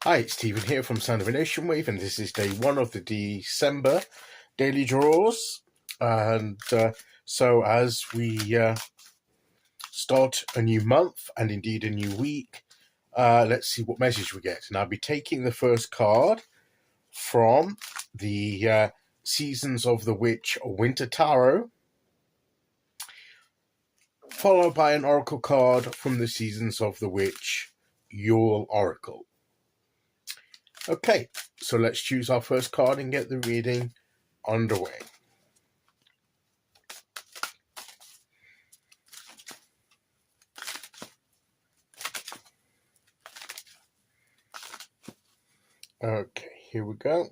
Hi, it's Stephen here from Sound of an Ocean Wave, and this is day 1 of the December daily draws. And so, as we start a new month and indeed a new week, let's see what message we get. And I'll be taking the first card from the Seasons of the Witch Winter Tarot, followed by an oracle card from the Seasons of the Witch Yule Oracle. Okay, so let's choose our first card and get the reading underway. Okay, here we go.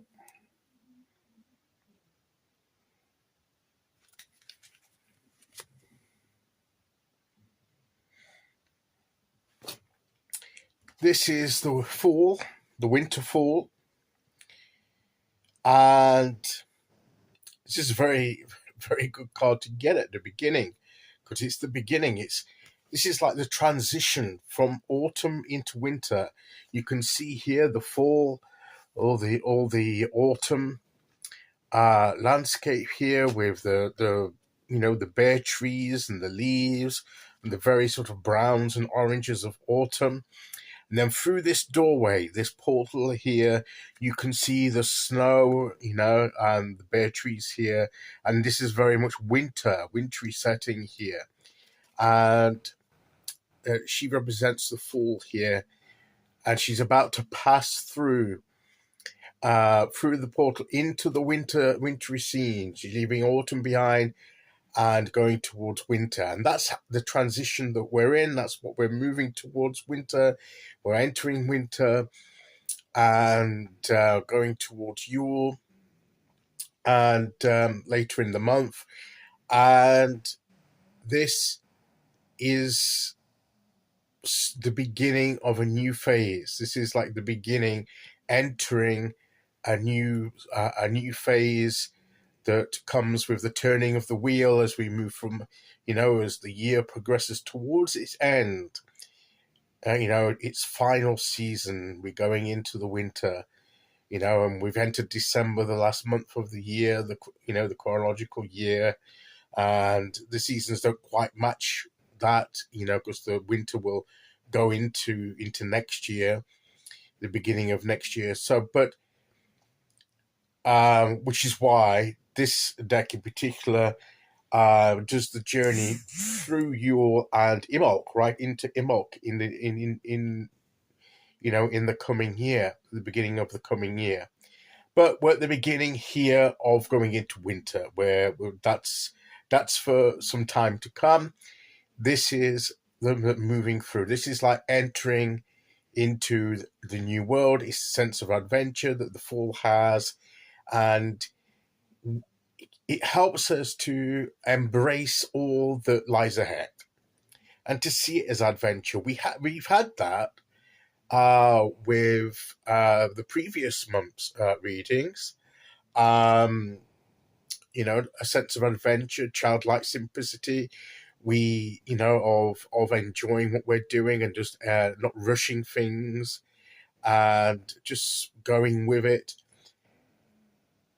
This is the fall, the winter fall, and this is a very, very good card to get at the beginning, because it's the beginning. This is like the transition from autumn into winter. You can see here the fall, all the autumn landscape here with the bare trees and the leaves and the very sort of browns and oranges of autumn. And then through this doorway, this portal here, you can see the snow, and the bare trees here. And this is very much wintry setting here. And she represents the fall here. And she's about to pass through the portal into the wintry scene. She's leaving autumn behind and going towards winter. And that's the transition that we're in. That's what we're moving towards winter. We're entering winter and going towards Yule and later in the month. And this is the beginning of a new phase. This is like the beginning, entering a new phase that comes with the turning of the wheel as we move from, as the year progresses towards its end, its final season. We're going into the winter, and we've entered December, the last month of the year, the chronological year, and the seasons don't quite match that, because the winter will go into next year, the beginning of next year. So, but which is why this deck in particular does the journey through Yule and Imbolc, right into Imbolc in the coming year, the beginning of the coming year. But we're at the beginning here of going into winter, where that's for some time to come. This is the moving through. This is like entering into the new world. It's a sense of adventure that the fall has, and it helps us to embrace all that lies ahead and to see it as adventure. We've had that with the previous month's readings. A sense of adventure, childlike simplicity. We, of enjoying what we're doing and just not rushing things and just going with it.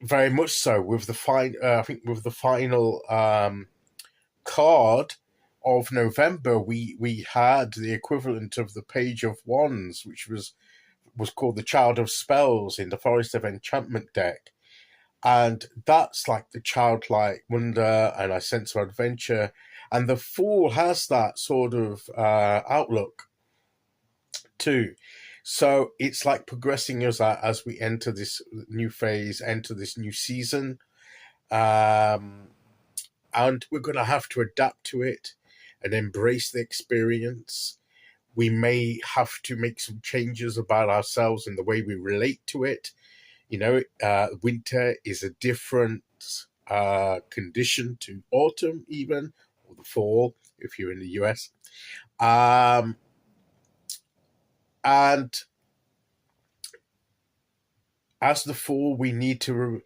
Very much so with the I think with the final card of November, we had the equivalent of the Page of Wands, which was called the Child of Spells in the Forest of Enchantment deck. And that's like the childlike wonder and a sense of adventure. And the Fool has that sort of outlook too. So it's like progressing us as we enter this new phase, enter this new season. And we're going to have to adapt to it and embrace the experience. We may have to make some changes about ourselves and the way we relate to it. Winter is a different condition to autumn, even, or the fall, if you're in the US. And as the fall, we need to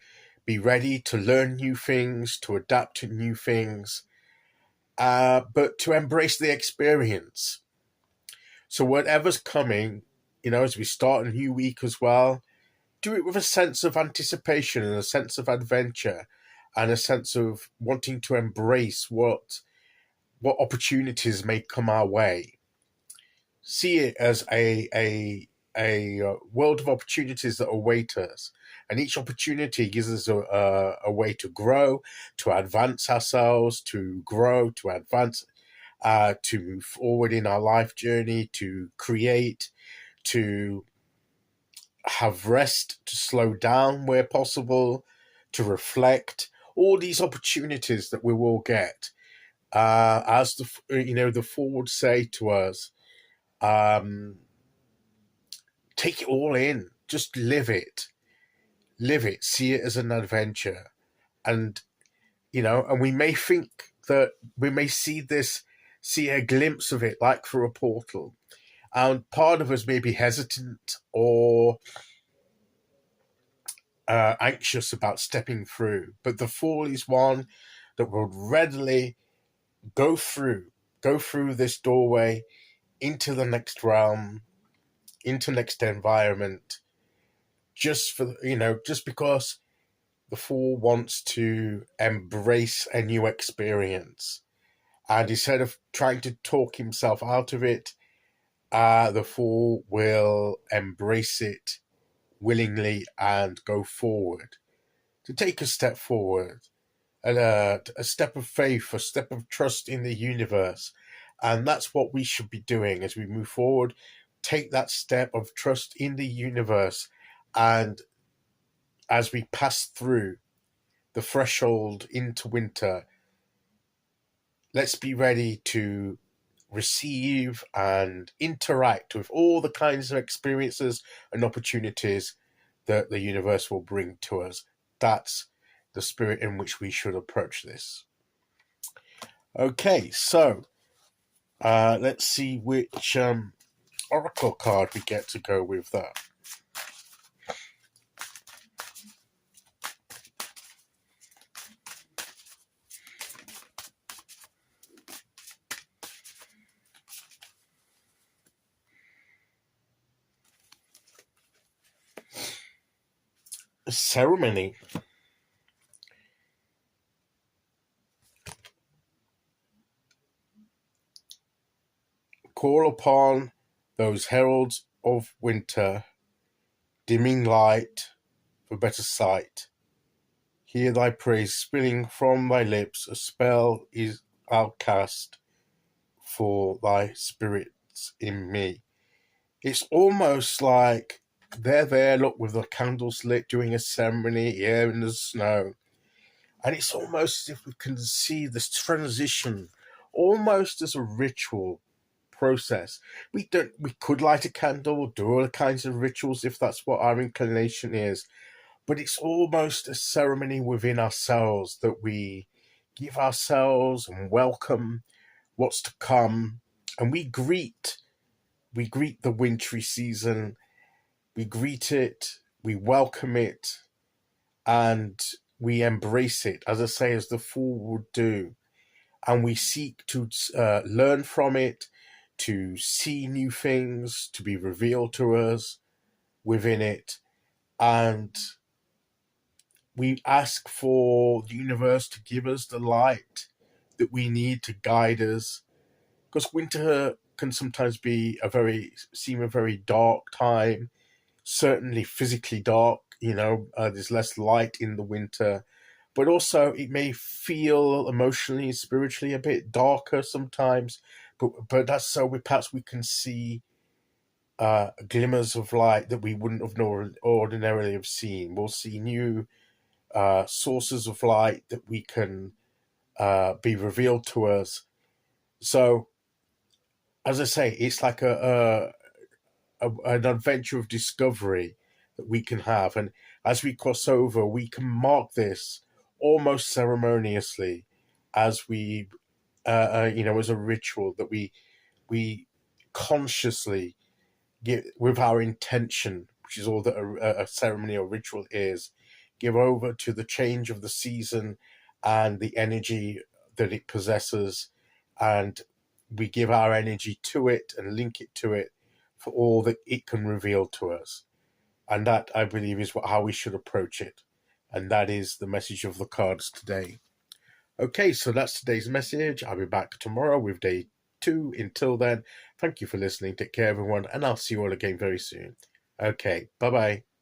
be ready to learn new things, to adapt to new things, but to embrace the experience. So whatever's coming, as we start a new week as well, do it with a sense of anticipation and a sense of adventure and a sense of wanting to embrace what opportunities may come our way. See it as a world of opportunities that await us, and each opportunity gives us a way to grow, to advance ourselves, to grow, to advance, to move forward in our life journey, to create, to have rest, to slow down where possible, to reflect. All these opportunities that we will get, as the Fall would say to us, um, take it all in, just live it, see it as an adventure, and and we may think that we may see a glimpse of it like through a portal, and part of us may be hesitant or anxious about stepping through, but the Fall is one that will readily go through this doorway into the next realm, into next environment, just because the Fool wants to embrace a new experience. And instead of trying to talk himself out of it, the Fool will embrace it willingly and go forward, to take a step forward, and a step of faith, a step of trust in the universe. And that's what we should be doing as we move forward. Take that step of trust in the universe, and as we pass through the threshold into winter, let's be ready to receive and interact with all the kinds of experiences and opportunities that the universe will bring to us. That's the spirit in which we should approach this. Okay, so let's see which oracle card we get to go with that. Ceremony. Call upon those heralds of winter, dimming light for better sight. Hear thy praise spilling from thy lips, a spell is I'll cast for thy spirits in me. It's almost like they're there, look, with the candles lit, doing a ceremony here in the snow. And it's almost as if we can see this transition, almost as a ritual process. We could light a candle, do all kinds of rituals if that's what our inclination is, but it's almost a ceremony within ourselves that we give ourselves and welcome what's to come, and we greet the wintry season, we greet it, we welcome it, and we embrace it, as I say, as the Fool would do, and we seek to learn from it, to see new things to be revealed to us within it, and we ask for the universe to give us the light that we need to guide us, because winter can sometimes seem a very dark time, certainly physically dark. There's less light in the winter, but also it may feel emotionally and spiritually a bit darker sometimes. But that's so perhaps we can see glimmers of light that we wouldn't have ordinarily have seen. We'll see new sources of light that we can be revealed to us. So, as I say, it's like an adventure of discovery that we can have, and as we cross over, we can mark this almost ceremoniously, as we, as a ritual that we consciously give with our intention, which is all that a ceremony or ritual is, give over to the change of the season and the energy that it possesses, and we give our energy to it and link it to it for all that it can reveal to us. And that, I believe, is how we should approach it. And that is the message of the cards today. Okay, so that's today's message. I'll be back tomorrow with day 2. Until then, thank you for listening. Take care, everyone, and I'll see you all again very soon. Okay, bye-bye.